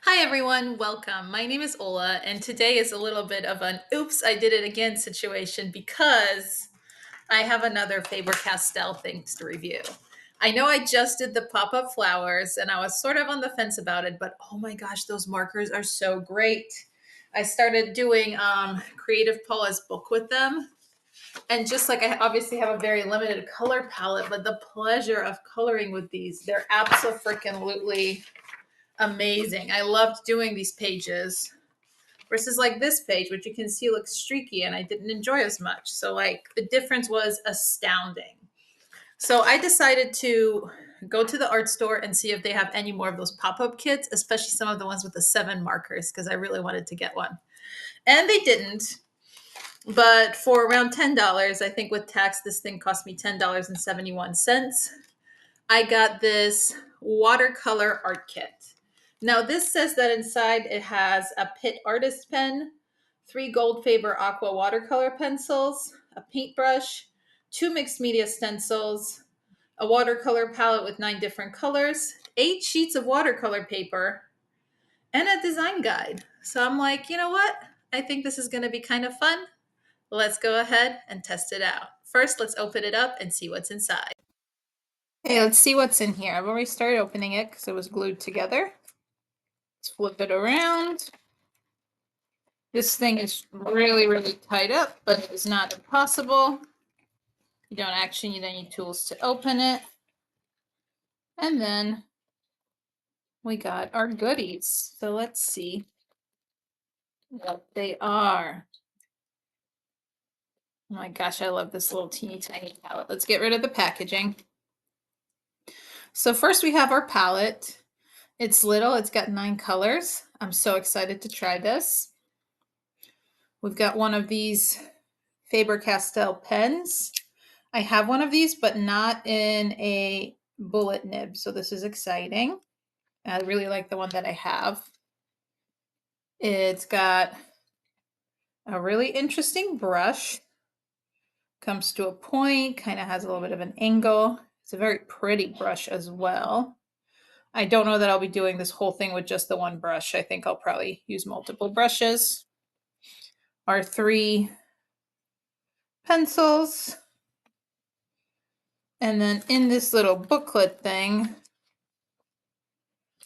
Hi everyone, welcome. My name is Ola, and today is a little bit of an oops, I did it again situation because I have another Faber Castell things to review. I know I just did the pop up flowers and I was sort of on the fence about it, but oh my gosh, those markers are so great. I started doing Creative Paula's book with them. And just like I obviously have a very limited color palette, but the pleasure of coloring with these, they're absolutely amazing. I loved doing these pages versus like this page, which you can see looks streaky and I didn't enjoy as much. So like the difference was astounding. So I decided to go to the art store and see if they have any more of those pop-up kits, especially some of the ones with the 7 markers, because I really wanted to get one. And they didn't. But for around $10, I think with tax, this thing cost me $10.71. I got this watercolor art kit. Now, this says that inside it has a Pitt artist pen, 3 gold Faber Aqua watercolor pencils, a paintbrush, 2 mixed media stencils, a watercolor palette with 9 different colors, 8 sheets of watercolor paper, and a design guide. So I'm like, you know what? I think this is going to be kind of fun. Let's go ahead and test it out. First, let's open it up and see what's inside. Okay, let's see what's in here. I've already started opening it because it was glued together. Let's flip it around. This thing is really tight up, but it is not impossible. You don't actually need any tools to open it. And then we got our goodies. So let's see what they are. Oh my gosh, I love this little teeny tiny palette. Let's get rid of the packaging. So first we have our palette. It's little, it's got 9 colors. I'm so excited to try this. We've got one of these Faber Castell pens. I have one of these, but not in a bullet nib. So this is exciting. I really like the one that I have. It's got a really interesting brush. Comes to a point, kind of has a little bit of an angle. It's a very pretty brush as well. I don't know that I'll be doing this whole thing with just the one brush. I think I'll probably use multiple brushes. Our 3 pencils. And then in this little booklet thing,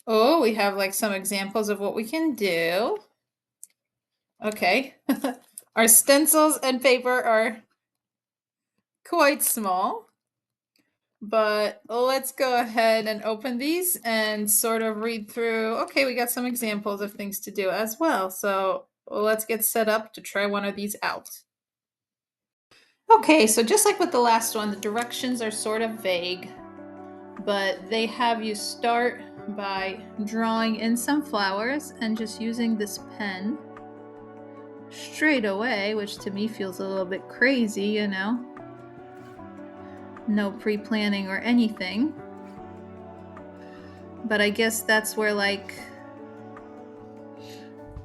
oh, we have like some examples of what we can do. Okay. Our stencils and paper are quite small, but let's go ahead and open these and sort of read through. Okay, we got some examples of things to do as well. So let's get set up to try one of these out. Okay, so just like with the last one, the directions are sort of vague, but they have you start by drawing in some flowers and just using this pen straight away, which to me feels a little bit crazy, you know. No pre-planning or anything. But I guess that's where like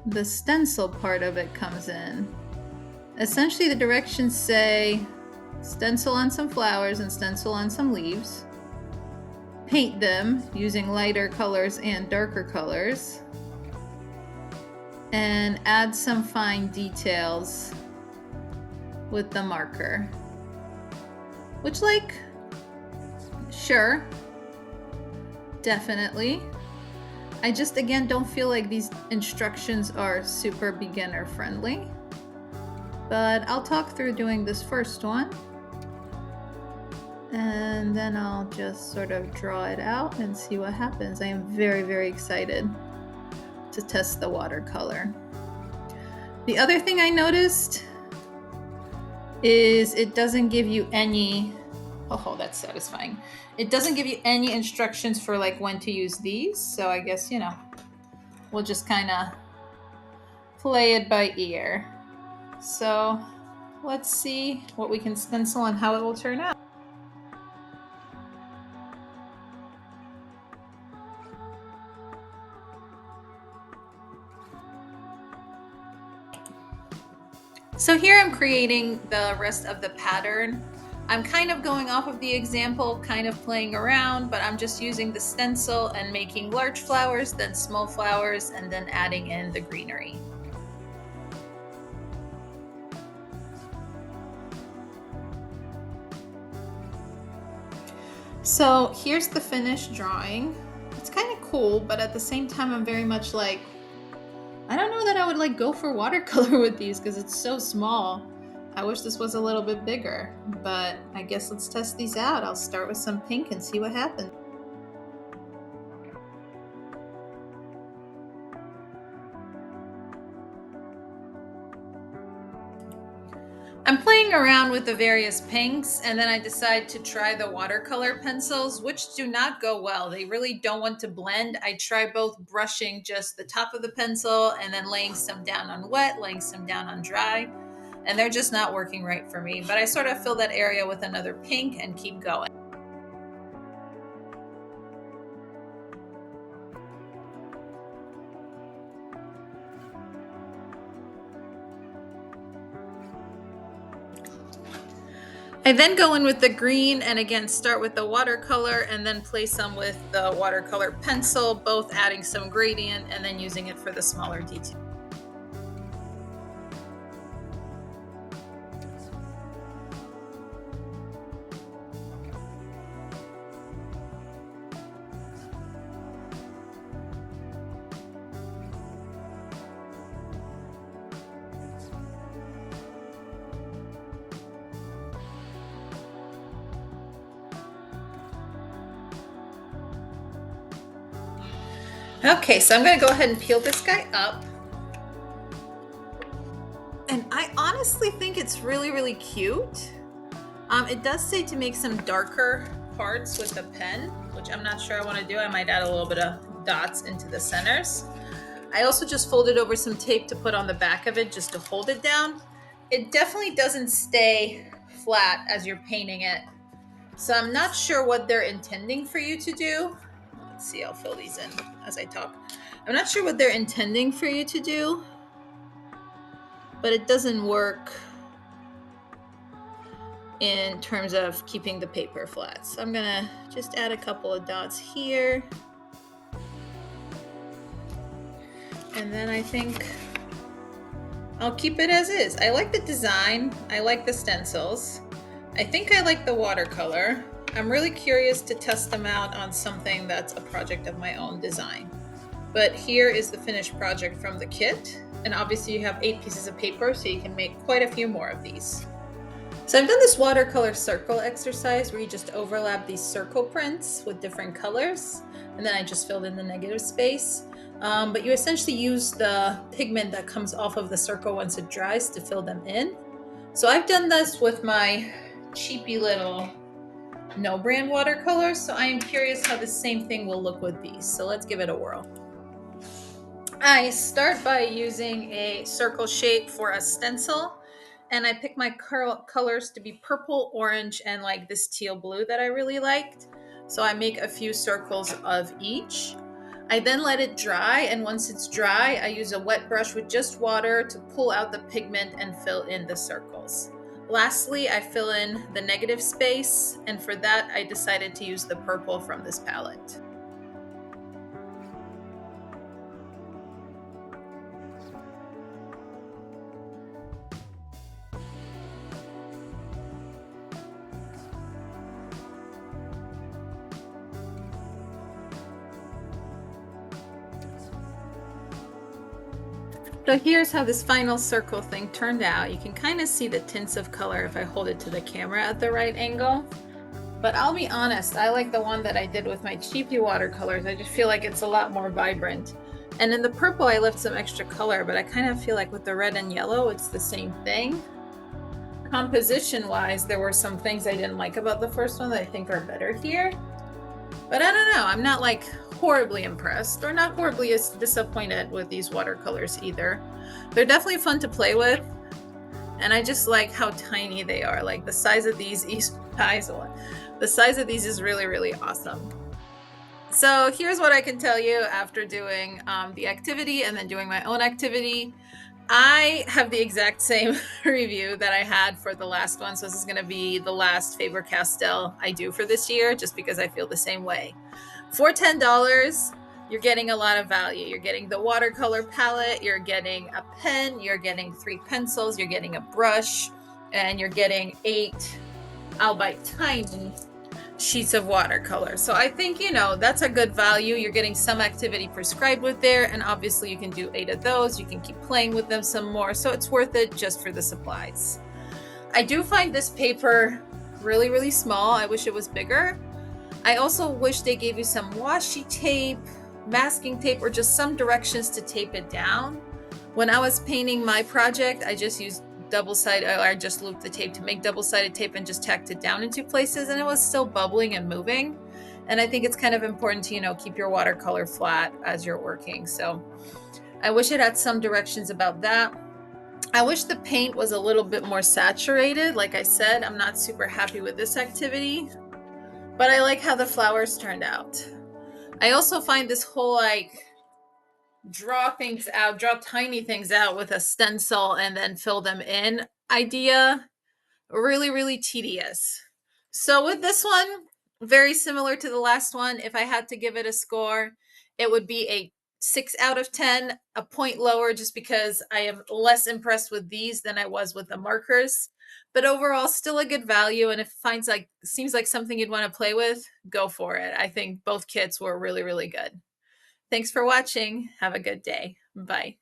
the stencil part of it comes in. Essentially the directions say stencil on some flowers and stencil on some leaves. Paint them using lighter colors and darker colors. And add some fine details with the marker. Which, like, sure, definitely. I just, again, don't feel like these instructions are super beginner friendly. But I'll talk through doing this first one. And then I'll just sort of draw it out and see what happens. I am very excited to test the watercolor. The other thing I noticed is it doesn't give you any, oh, that's satisfying. It doesn't give you any instructions for like when to use these. So I guess, you know, we'll just kind of play it by ear. So let's see what we can stencil and how it will turn out. So here I'm creating the rest of the pattern. I'm kind of going off of the example, kind of playing around, but I'm just using the stencil and making large flowers, then small flowers, and then adding in the greenery. So here's the finished drawing. It's kind of cool, but at the same time, I'm very much like, I don't know that I would like go for watercolor with these because it's so small. I wish this was a little bit bigger, but I guess let's test these out. I'll start with some pink and see what happens. I'm playing around with the various pinks, and then I decide to try the watercolor pencils, which do not go well. They really don't want to blend. I try both brushing just the top of the pencil and then laying some down on wet, laying some down on dry, and they're just not working right for me. But I sort of fill that area with another pink and keep going. I then go in with the green and again start with the watercolor and then place some with the watercolor pencil, both adding some gradient and then using it for the smaller detail. Okay, so I'm going to go ahead and peel this guy up. And I honestly think it's really, really cute. It does say to make some darker parts with the pen, which I'm not sure I want to do. I might add a little bit of dots into the centers. I also just folded over some tape to put on the back of it just to hold it down. It definitely doesn't stay flat as you're painting it. So I'm not sure what they're intending for you to do. Let's see, I'll fill these in as I talk. I'm not sure what they're intending for you to do, but it doesn't work in terms of keeping the paper flat. So I'm gonna just add a couple of dots here. And then I think I'll keep it as is. I like the design. I like the stencils. I think I like the watercolor. I'm really curious to test them out on something that's a project of my own design. But here is the finished project from the kit. And obviously you have 8 pieces of paper, so you can make quite a few more of these. So I've done this watercolor circle exercise where you just overlap these circle prints with different colors. And then I just filled in the negative space. But you essentially use the pigment that comes off of the circle once it dries to fill them in. So I've done this with my cheapy little no brand watercolors. So I am curious how the same thing will look with these. So let's give it a whirl. I start by using a circle shape for a stencil, and I pick my colors to be purple, orange, and like this teal blue that I really liked. So I make a few circles of each. I then let it dry, and once it's dry, I use a wet brush with just water to pull out the pigment and fill in the circles. Lastly, I fill in the negative space, and for that, I decided to use the purple from this palette. So here's how this final circle thing turned out. You can kind of see the tints of color if I hold it to the camera at the right angle. But I'll be honest, I like the one that I did with my cheapy watercolors. I just feel like it's a lot more vibrant. And in the purple, I left some extra color, but I kind of feel like with the red and yellow, it's the same thing. Composition-wise, there were some things I didn't like about the first one that I think are better here. But I don't know, I'm not like horribly impressed or not horribly disappointed with these watercolors either. They're definitely fun to play with, and I just like how tiny they are. Like the size of these is really, really awesome. So here's what I can tell you after doing the activity and then doing my own activity. I have the exact same review that I had for the last one. So this is going to be the last Faber Castell I do for this year, just because I feel the same way. For $10, you're getting a lot of value. You're getting the watercolor palette, you're getting a pen, you're getting 3 pencils, you're getting a brush, and you're getting 8, albeit tiny, sheets of watercolor. So I think, that's a good value. You're getting some activity prescribed with there, and obviously you can do 8 of those. You can keep playing with them some more. So it's worth it just for the supplies. I do find this paper really, really small. I wish it was bigger. I also wish they gave you some washi tape, masking tape, or just some directions to tape it down. When I was painting my project, I just used I just looped the tape to make double-sided tape and just tacked it down in 2 places, and it was still bubbling and moving. And I think it's kind of important to, keep your watercolor flat as you're working. So I wish it had some directions about that. I wish the paint was a little bit more saturated. Like I said, I'm not super happy with this activity, but I like how the flowers turned out. I also find this whole draw tiny things out with a stencil and then fill them in idea really, really tedious. So with this one, very similar to the last one, if I had to give it a score, it would be a 6 out of 10, a point lower, just because I am less impressed with these than I was with the markers. But overall, still a good value. And if it seems like something you'd want to play with, go for it. I think both kits were really, really good. Thanks for watching. Have a good day. Bye.